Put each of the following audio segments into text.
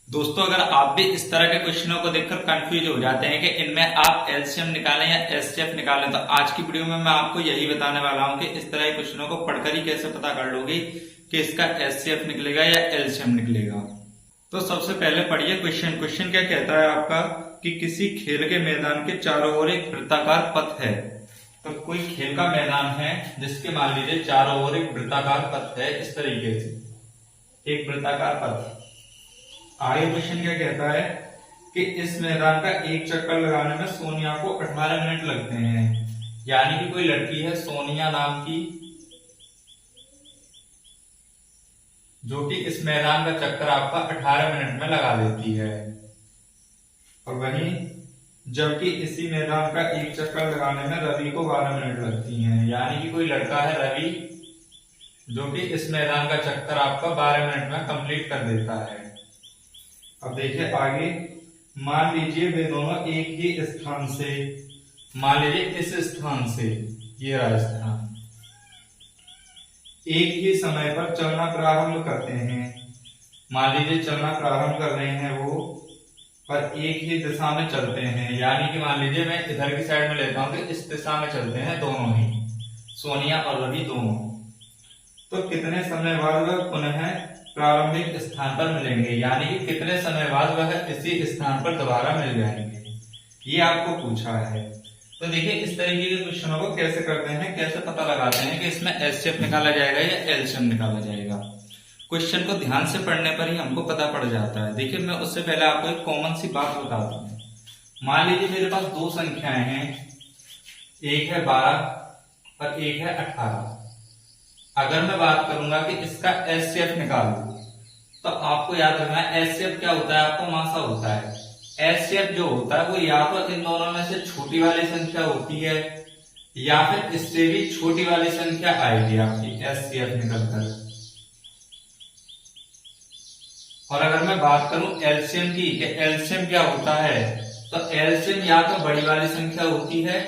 दोस्तों, अगर आप भी इस तरह के क्वेश्चनों को देखकर कंफ्यूज हो जाते हैं कि इनमें आप एलसीएम निकालें या एचसीएफ निकालें, तो आज की वीडियो में मैं आपको यही बताने वाला हूं कि इस तरह के क्वेश्चनों को पढ़कर ही कैसे पता कर लोगे कि इसका एचसीएफ निकलेगा या एलसीएम निकलेगा। तो सबसे पहले पढ़िए क्वेश्चन। क्वेश्चन क्या कहता है आपका कि किसी खेल के मैदान के चारों ओर एक वृत्ताकार पथ है। तो कोई खेल का मैदान है जिसके मान लीजिए चारों ओर एक वृत्ताकार पथ है, इस तरीके से एक वृत्ताकार पथ। आगे क्वेश्चन क्या कहता है कि इस मैदान का एक चक्कर लगाने में सोनिया को 18 मिनट लगते हैं। यानी कि कोई लड़की है सोनिया नाम की, जो कि इस मैदान का चक्कर आपका 18 मिनट में लगा देती है। और वहीं जबकि इसी मैदान का एक चक्कर लगाने में रवि को 12 मिनट लगती हैं। यानी कि कोई लड़का है रवि, जो कि इस मैदान का चक्कर आपका 12 मिनट में कंप्लीट कर देता है। अब देखिए आगे, मान लीजिए वे दोनों एक ही स्थान से, मान लीजिए इस स्थान से, ये राजस्थान, एक ही समय पर चलना प्रारंभ करते हैं। मान लीजिए चलना प्रारंभ कर रहे हैं वो, पर एक ही दिशा में चलते हैं। यानी कि मान लीजिए मैं इधर की साइड में लेता हूं कि इस दिशा में चलते हैं दोनों ही, सोनिया और रवि दोनों। तो कितने समय बाद वह पुनः प्रारंभिक स्थान पर मिलेंगे, यानी कि कितने समय बाद वह इसी स्थान पर दोबारा मिल जाएंगे, ये आपको पूछा है। तो देखिए इस तरीके के क्वेश्चनों को कैसे करते हैं, कैसे पता लगाते हैं कि इसमें एचसीएफ निकाला जाएगा या एलसीएम निकाला जाएगा। क्वेश्चन को ध्यान से पढ़ने पर ही हमको पता पड़ जाता है। देखिए मैं उससे पहले आपको एक कॉमन सी बात बताता हूँ। मान लीजिए मेरे पास दो संख्याएं हैं, एक है 12 और एक है 18। अगर मैं बात करूंगा कि इसका एचसीएफ निकालू, तो आपको याद रखना है एचसीएफ क्या होता है, आपको मासा होता है। एचसीएफ जो होता है वो या तो इन दोनों में से छोटी वाली संख्या होती है, या फिर इससे भी छोटी वाली संख्या आएगी आपकी एचसीएफ निकलकर। और अगर मैं बात करूं एलसीएम की, कि एलसीएम क्या होता है, तो एलसीएम या तो बड़ी वाली संख्या होती है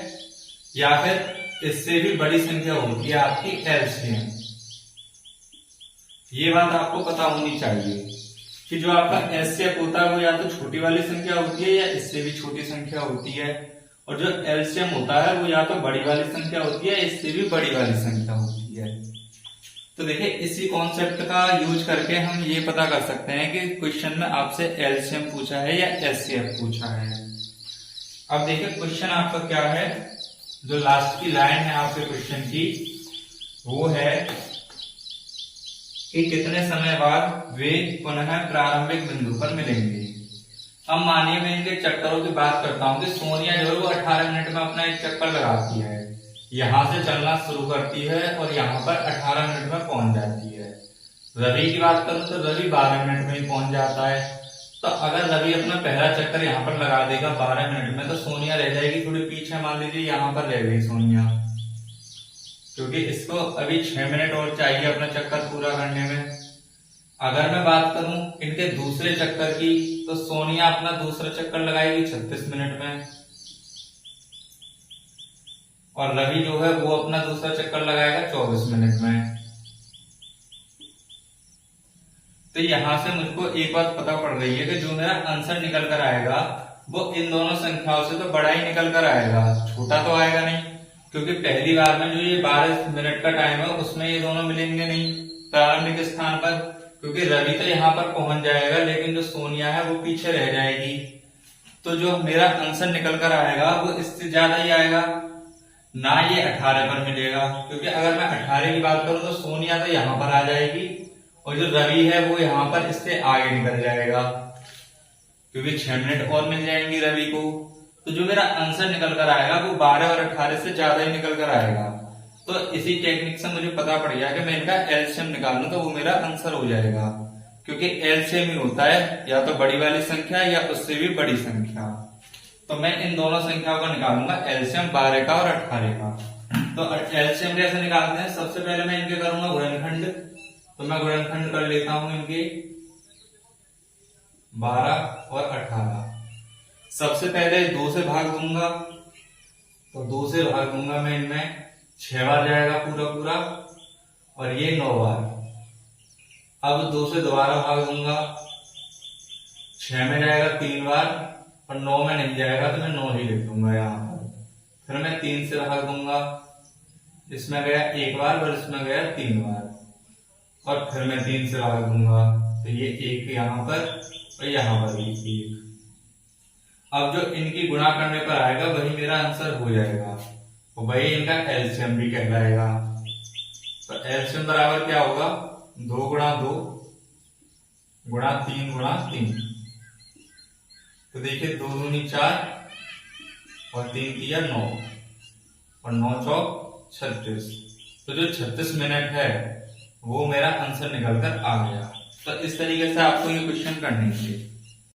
या फिर इससे भी बड़ी संख्या होती है आपकी एलसीएम। ये बात आपको पता होनी चाहिए कि जो आपका एचसीएफ होता है वो या तो छोटी वाली संख्या होती है या इससे भी छोटी संख्या होती है, और जो एलसीएम होता है वो या तो बड़ी वाली संख्या होती है, इससे भी बड़ी वाली संख्या होती है। तो देखिए इसी कॉन्सेप्ट का यूज करके हम ये पता कर सकते हैं कि क्वेश्चन में आपसे एलसीएम पूछा है या एचसीएफ पूछा है। अब देखिए क्वेश्चन आपका क्या है, जो लास्ट की लाइन है आपके क्वेश्चन की, वो है कि कितने समय बाद वे पुनः प्रारंभिक बिंदु पर मिलेंगे। अब मानिए मैं इनके चक्करों की बात करता हूं कि सोनिया जो है वो 18 मिनट में अपना एक चक्कर लगाती है, यहां से चलना शुरू करती है और यहां पर 18 मिनट में पहुंच जाती है। रवि की बात करूं तो रवि 12 मिनट में ही पहुंच जाता है। तो अगर रवि अपना पहला चक्कर यहाँ पर लगा देगा 12 मिनट में, तो सोनिया रह जाएगी थोड़ी पीछे, मान लीजिए यहाँ पर रह गई सोनिया, क्योंकि इसको अभी 6 मिनट और चाहिए अपना चक्कर पूरा करने में। अगर मैं बात करूं इनके दूसरे चक्कर की, तो सोनिया अपना दूसरा चक्कर लगाएगी 36 मिनट में, और रवि जो है वो अपना दूसरा चक्कर लगाएगा 24 मिनट में। तो यहां से मुझको एक बात पता पड़ रही है कि जो मेरा आंसर निकल कर आएगा वो इन दोनों संख्याओं से तो बड़ा ही निकल कर आएगा, छोटा तो आएगा नहीं। क्योंकि पहली बार में जो ये 12 मिनट का टाइम है उसमें ये दोनों मिलेंगे नहीं प्रारंभिक स्थान पर, क्योंकि रवि तो यहाँ पर पहुंच जाएगा लेकिन जो सोनिया है वो पीछे रह जाएगी। तो जो मेरा आंसर निकल कर आएगा वो इससे ज्यादा ही आएगा, ना ये 18 पर मिलेगा। क्योंकि अगर मैं 18 की बात करूं तो सोनिया तो यहाँ पर आ जाएगी और जो रवि है वो यहाँ पर इससे आगे निकल जाएगा, क्योंकि 6 मिनट और मिल जाएंगे रवि को। तो जो मेरा आंसर निकल कर आएगा वो 12 और 18 से ज्यादा ही निकल कर आएगा। तो इसी टेक्निक से मुझे पता पड़ गया कि मैं इनका एलसीएम निकालूं तो वो मेरा आंसर हो जाएगा, क्योंकि एलसीएम ही होता है या तो बड़ी वाली संख्या या उससे भी बड़ी संख्या। तो मैं इन दोनों संख्याओं को निकालूंगा एलसीएम 12 का और 18 का। तो एलसीएम कैसे निकालते हैं, सबसे पहले मैं इनके करूंगा गुणनखंड। तो मैं गुणनखंड कर लेता हूं इनके 12 और 18। सबसे पहले 2 से भाग दूंगा, तो 2 से भाग दूंगा मैं इनमें 6 बार जाएगा पूरा पूरा, और ये 9 बार। अब 2 से दोबारा भाग दूंगा, 6 में जाएगा 3 बार और 9 में नहीं जाएगा, तो मैं 9 ही लिख दूंगा यहाँ पर। फिर मैं 3 से भाग दूंगा, इसमें गया 1 बार और इसमें गया 3 बार, और फिर मैं 3 से भाग दूंगा, तो ये 1 यहाँ पर और यहाँ पर भी 1। अब जो इनकी गुणा करने पर आएगा वही मेरा आंसर हो जाएगा, और वही इनका एलसीएम भी कहलाएगा। तो एलसीएम बराबर क्या होगा, 2 गुणा 2 गुणा 3 गुणा 3। तो देखिए 2 दूनी 4 और 3 तिया 9 और 9 चौक 36। तो जो 36 मिनट है वो मेरा आंसर निकल कर आ गया। तो इस तरीके से आपको ये क्वेश्चन करने चाहिए।